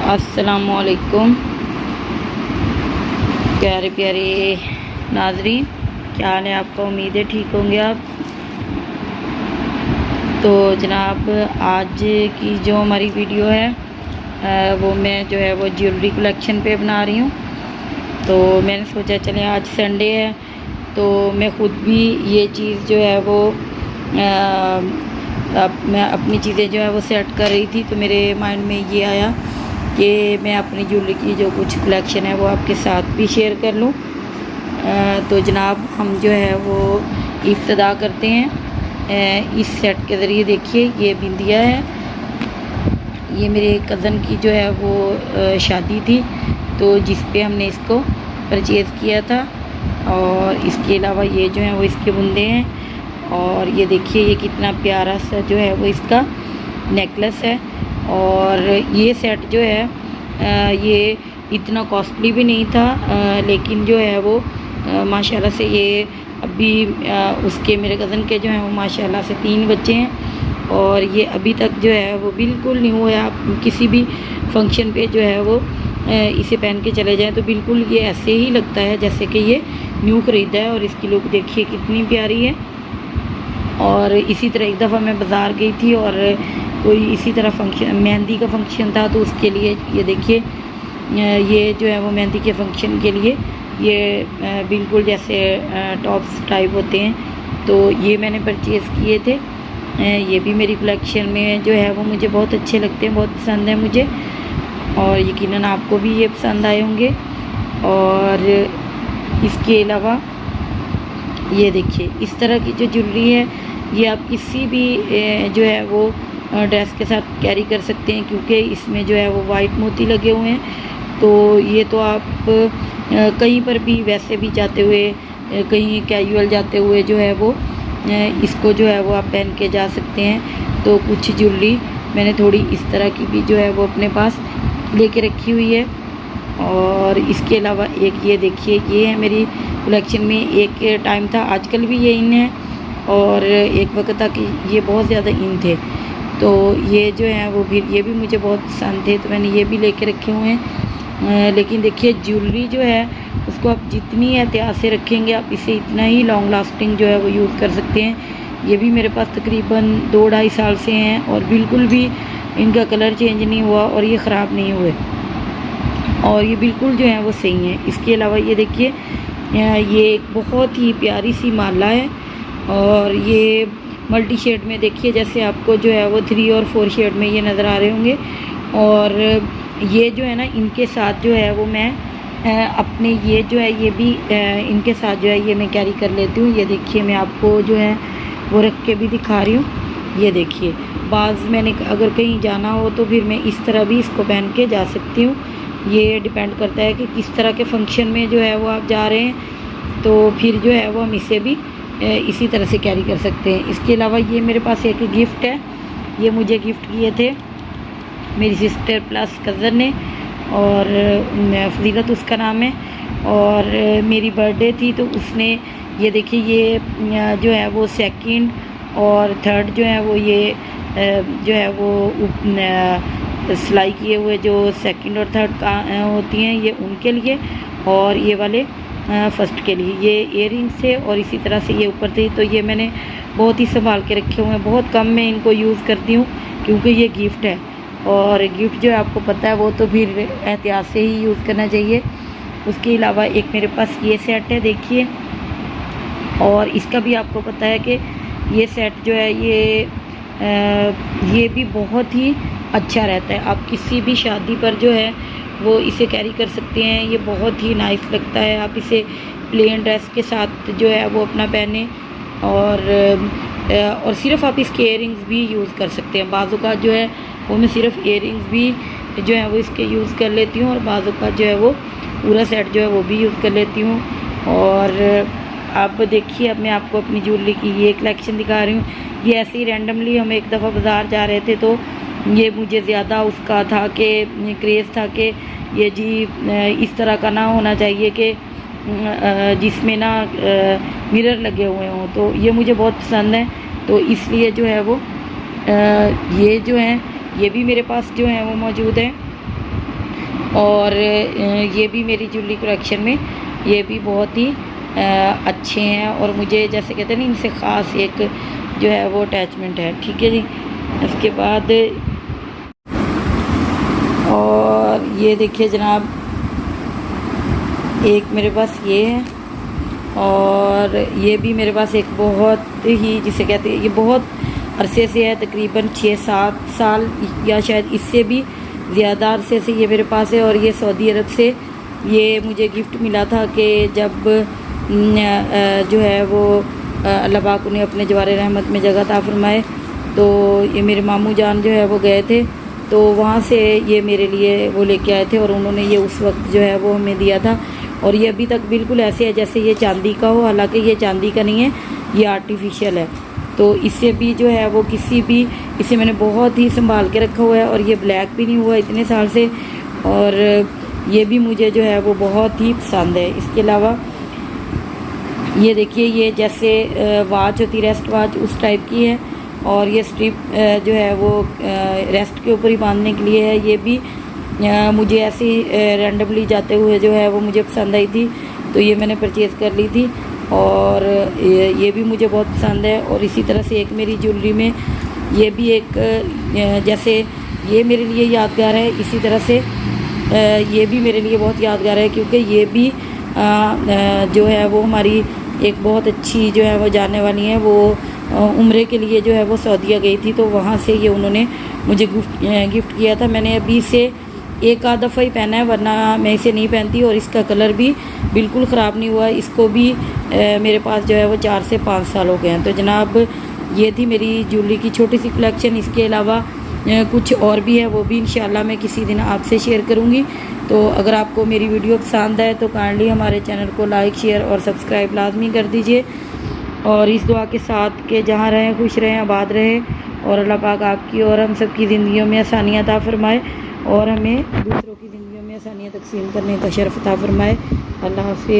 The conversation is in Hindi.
अस्सलामुअलैकुम प्यारे प्यारे नाज़रीन, क्या हाल है आपका। उम्मीद है ठीक होंगे आप। तो जनाब, आज की जो हमारी वीडियो है वो मैं जो है वो ज्वेलरी कलेक्शन पे बना रही हूँ। तो मैंने सोचा चलें आज संडे है तो मैं ख़ुद भी ये चीज़ जो है वो मैं अपनी चीज़ें जो है वो सेट कर रही थी। तो मेरे माइंड में ये आया कि मैं अपनी ज्वेलरी की जो कुछ कलेक्शन है वो आपके साथ भी शेयर कर लूँ। तो जनाब, हम जो है वो इब्तिदा करते हैं इस सेट के ज़रिए। देखिए, ये बिंदिया है, ये मेरे कज़न की जो है वो शादी थी तो जिस पे हमने इसको परचेज़ किया था। और इसके अलावा ये जो है वो इसके बुंदे हैं। और ये देखिए, ये कितना प्यारा सा जो है वो इसका नेकलेस है। और ये सेट जो है ये इतना कॉस्टली भी नहीं था, लेकिन जो है वो माशाल्लाह से ये अभी उसके मेरे कज़न के जो हैं वो माशाल्लाह से 3 बच्चे हैं और ये अभी तक जो है वो बिल्कुल न्यू है। आप किसी भी फंक्शन पे जो है वो इसे पहन के चले जाएं तो बिल्कुल ये ऐसे ही लगता है जैसे कि ये न्यू ख़रीदा है। और इसकी लुक देखिए कितनी प्यारी है। और इसी तरह एक दफ़ा मैं बाज़ार गई थी और कोई इसी तरह फंक्शन, मेहंदी का फंक्शन था, तो उसके लिए ये देखिए, ये जो है वो मेहंदी के फंक्शन के लिए ये बिल्कुल जैसे टॉप्स टाइप होते हैं तो ये मैंने परचेज़ किए थे। ये भी मेरी कलेक्शन में जो है वो मुझे बहुत अच्छे लगते हैं, बहुत पसंद है मुझे और यकीनन आपको भी ये पसंद आए होंगे। और इसके अलावा ये देखिए, इस तरह की जो ज्वेलरी है ये आप किसी भी जो है वो ड्रेस के साथ कैरी कर सकते हैं, क्योंकि इसमें जो है वो वाइट मोती लगे हुए हैं। तो ये तो आप कहीं पर भी वैसे भी जाते हुए, कहीं कैजुअल जाते हुए जो है वो इसको जो है वो आप पहन के जा सकते हैं। तो कुछ ज्वेलरी मैंने थोड़ी इस तरह की भी जो है वो अपने पास लेके रखी हुई है। और इसके अलावा एक ये देखिए, ये है मेरी कलेक्शन में। एक टाइम था, आजकल भी ये इन है और एक वक्त तक ये बहुत ज़्यादा इन थे। तो ये जो है वो भी, ये भी मुझे बहुत पसंद थे तो मैंने ये भी लेके रखे हुए हैं। लेकिन देखिए, ज्वेलरी जो है उसको आप जितनी एहतियात से रखेंगे आप इसे इतना ही लॉन्ग लास्टिंग जो है वो यूज़ कर सकते हैं। ये भी मेरे पास तकरीबन 2-2.5 साल से हैं और बिल्कुल भी इनका कलर चेंज नहीं हुआ और ये ख़राब नहीं हुए और ये बिल्कुल जो है वो सही है। इसके अलावा ये देखिए, ये एक बहुत ही प्यारी सी माला है और ये मल्टी शेड में, देखिए जैसे आपको जो है वो 3 और 4 शेड में ये नज़र आ रहे होंगे। और ये जो है ना, इनके साथ जो है वो मैं अपने ये जो है ये भी इनके साथ जो है ये मैं कैरी कर लेती हूँ। ये देखिए, मैं आपको जो है वो रख के भी दिखा रही हूँ। ये देखिए, बाज़ मैंने अगर कहीं जाना हो तो फिर मैं इस तरह भी इसको पहन के जा सकती हूँ। ये डिपेंड करता है कि किस तरह के फंक्शन में जो है वो आप जा रहे हैं, तो फिर जो है वो हम इसे भी इसी तरह से कैरी कर सकते हैं। इसके अलावा ये मेरे पास एक गिफ्ट है, ये मुझे गिफ्ट किए थे मेरी सिस्टर प्लस कज़न ने और फजीलत उसका नाम है। और मेरी बर्थडे थी तो उसने, ये देखिए, ये जो है वो 2nd और 3rd जो है वो ये जो है वो सिलाई किए हुए जो 2nd और 3rd का होती हैं ये उनके लिए, और ये वाले 1st के लिए। ये इयररिंग्स थे और इसी तरह से ये ऊपर थे। तो ये मैंने बहुत ही संभाल के रखे हुए हैं, बहुत कम मैं इनको यूज़ करती हूँ क्योंकि ये गिफ्ट है और गिफ्ट जो है आपको पता है वो तो फिर एहतियात से ही यूज़ करना चाहिए। उसके अलावा एक मेरे पास ये सेट है, देखिए, और इसका भी आपको पता है कि ये सेट जो है ये भी बहुत ही अच्छा रहता है। आप किसी भी शादी पर जो है वो इसे कैरी कर सकते हैं, ये बहुत ही नाइस लगता है। आप इसे प्लेन ड्रेस के साथ जो है वो अपना पहने और सिर्फ आप इसके इयररिंग्स भी यूज़ कर सकते हैं। बाज़ों का जो है वो मैं सिर्फ इयररिंग्स भी जो है वो इसके यूज़ कर लेती हूँ और बाज़ों का जो है वो पूरा सेट जो है वो भी यूज़ कर लेती हूँ। और आप देखिए, अब मैं आपको अपनी ज्वेलरी की ये कलेक्शन दिखा रही हूँ। ये ऐसे ही रैंडमली हम एक दफ़ा बाज़ार जा रहे थे तो ये मुझे ज़्यादा उसका था कि क्रेज़ था कि ये जी इस तरह का ना होना चाहिए कि जिसमें ना मिरर लगे हुए हों, तो ये मुझे बहुत पसंद है। तो इसलिए जो है वो ये जो है ये भी मेरे पास जो है वो मौजूद है। और ये भी मेरी ज्वेलरी कलेक्शन में ये भी बहुत ही अच्छे हैं और मुझे जैसे कहते हैं ना इनसे ख़ास एक जो है वो अटैचमेंट है। ठीक है जी। इसके बाद और ये देखिए जनाब, एक मेरे पास ये है और ये भी मेरे पास एक बहुत ही जिसे कहते हैं ये बहुत अरसे से है, तकरीबन 6-7 साल या शायद इससे भी ज़्यादा अरसे से ये मेरे पास है। और ये सऊदी अरब से ये मुझे गिफ्ट मिला था कि जब जो है वो अल्लाह पाक उन्हें अपने जवार रहमत में जगह अता फरमाए, तो ये मेरे मामू जान जो है वो गए थे, तो वहाँ से ये मेरे लिए वो लेके आए थे और उन्होंने ये उस वक्त जो है वो हमें दिया था। और ये अभी तक बिल्कुल ऐसे है जैसे ये चांदी का हो, हालांकि ये चांदी का नहीं है, ये आर्टिफिशियल है। तो इससे भी जो है वो किसी भी इसे मैंने बहुत ही संभाल के रखा हुआ है और ये ब्लैक भी नहीं हुआ इतने साल से, और ये भी मुझे जो है वो बहुत ही पसंद है। इसके अलावा ये देखिए, ये जैसे वाच होती रेस्ट वाच उस टाइप की है और ये स्ट्रिप जो है वो रेस्ट के ऊपर ही बांधने के लिए है। ये भी मुझे ऐसी रैंडमली जाते हुए जो है वो मुझे पसंद आई थी, तो ये मैंने परचेज़ कर ली थी और ये भी मुझे बहुत पसंद है। और इसी तरह से एक मेरी ज्वेलरी में ये भी एक जैसे ये मेरे लिए यादगार है, इसी तरह से ये भी मेरे लिए बहुत यादगार है, क्योंकि ये भी जो है वो हमारी एक बहुत अच्छी जो है वो जानने वाली है, वो उम्रे के लिए जो है वो सऊदीया गई थी, तो वहाँ से ये उन्होंने मुझे गिफ्ट किया था। मैंने अभी इसे एक आध दफ़ा ही पहना है, वरना मैं इसे नहीं पहनती। और इसका कलर भी बिल्कुल ख़राब नहीं हुआ। इसको भी मेरे पास जो है वो 4 से 5 साल हो गए हैं। तो जनाब ये थी मेरी ज्वेलरी की छोटी सी कलेक्शन। इसके अलावा कुछ और भी है, वो भी इंशाल्लाह मैं किसी दिन आपसे शेयर करूँगी। तो अगर आपको मेरी वीडियो पसंद आए तो काइंडली हमारे चैनल को लाइक, शेयर और सब्सक्राइब लाजमी कर दीजिए। और इस दुआ के साथ कि जहाँ रहें खुश रहें, आबाद रहें और अल्लाह पाक आपकी और हम सब की ज़िंदगियों में आसानियाँ अता फरमाए और हमें दूसरों की ज़िंदगियों में आसानियाँ तकसीम करने का शर्फ अता फरमाए। अल्लाह हाफ़िज़।